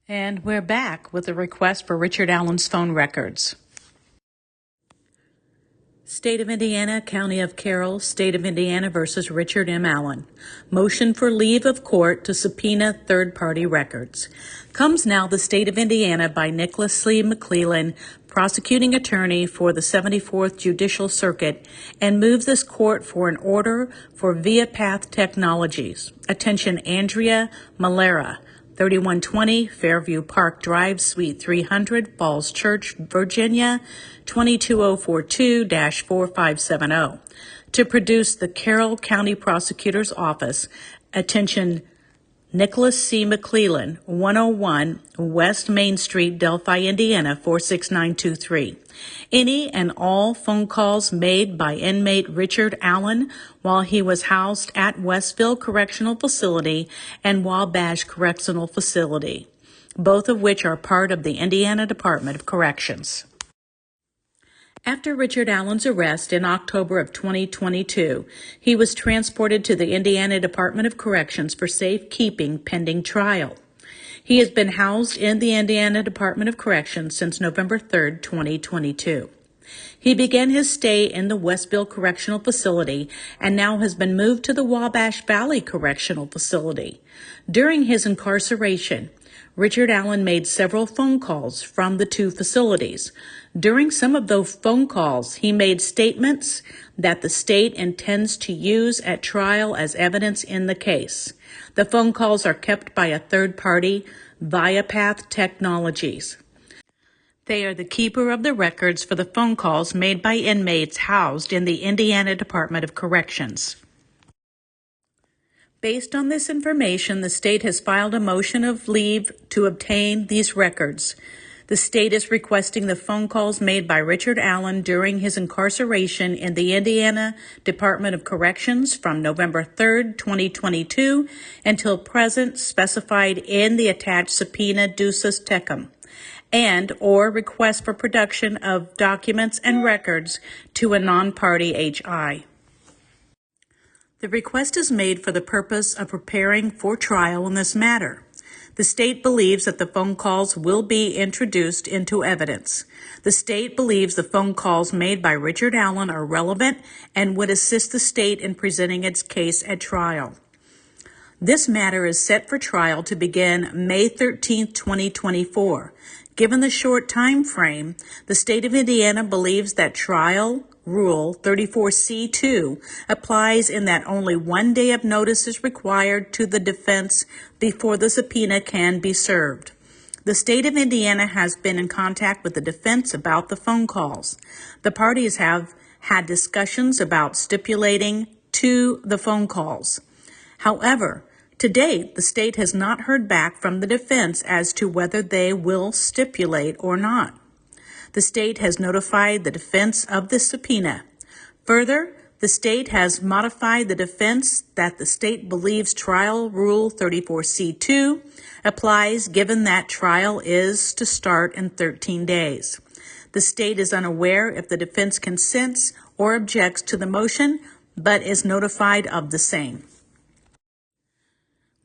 And we're back with a request for Richard Allen's phone records. State of Indiana, County of Carroll, State of Indiana versus Richard M. Allen. Motion for leave of court to subpoena third-party records. Comes now the State of Indiana by Nicholas C. McClellan, prosecuting attorney for the 74th Judicial Circuit, and moves this court for an order for ViaPath Technologies. Attention Andrea Malera, 3120 Fairview Park Drive, Suite 300, Falls Church, Virginia, 22042-4570. To produce the Carroll County Prosecutor's Office. Attention Nicholas C. McClellan, 101 West Main Street, Delphi, Indiana, 46923. Any and all phone calls made by inmate Richard Allen while he was housed at Westville Correctional Facility and Wabash Correctional Facility, both of which are part of the Indiana Department of Corrections. After Richard Allen's arrest in October of 2022, he was transported to the Indiana Department of Corrections for safekeeping pending trial. He has been housed in the Indiana Department of Corrections since November 3, 2022. He began his stay in the Westville Correctional Facility and now has been moved to the Wabash Valley Correctional Facility. During his incarceration, Richard Allen made several phone calls from the two facilities. During some of those phone calls, he made statements that the state intends to use at trial as evidence in the case. The phone calls are kept by a third party, ViaPath Technologies. They are the keeper of the records for the phone calls made by inmates housed in the Indiana Department of Corrections. Based on this information, the state has filed a motion of leave to obtain these records. The state is requesting the phone calls made by Richard Allen during his incarceration in the Indiana Department of Corrections from November 3, 2022 until present specified in the attached subpoena ducis tecum, and or request for production of documents and records to a non-party HI. The request is made for the purpose of preparing for trial in this matter. The state believes that the phone calls will be introduced into evidence. The state believes the phone calls made by Richard Allen are relevant and would assist the state in presenting its case at trial. This matter is set for trial to begin May 13, 2024. Given the short time frame, the state of Indiana believes that trial Rule 34C2 applies in that only 1 day of notice is required to the defense before the subpoena can be served. The state of Indiana has been in contact with the defense about the phone calls. The parties have had discussions about stipulating to the phone calls. However, to date, the state has not heard back from the defense as to whether they will stipulate or not. The state has notified the defense of the subpoena. Further, the state has modified the defense that the state believes Trial Rule 34C2 applies given that trial is to start in 13 days. The state is unaware if the defense consents or objects to the motion, but is notified of the same.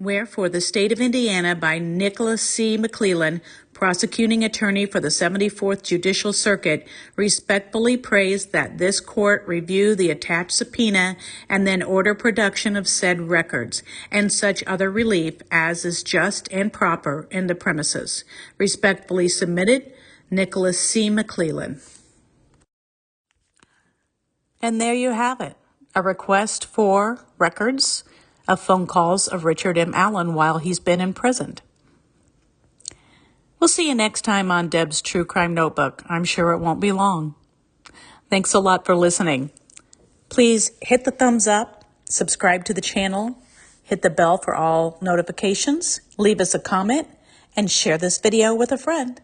Wherefore, the state of Indiana by Nicholas C. McClellan, prosecuting attorney for the 74th Judicial Circuit, respectfully prays that this court review the attached subpoena and then order production of said records and such other relief as is just and proper in the premises. Respectfully submitted, Nicholas C. McClellan. And there you have it, a request for records of phone calls of Richard M. Allen while he's been imprisoned. We'll see you next time on Deb's True Crime Notebook. I'm sure it won't be long. Thanks a lot for listening. Please hit the thumbs up, subscribe to the channel, hit the bell for all notifications, leave us a comment, and share this video with a friend.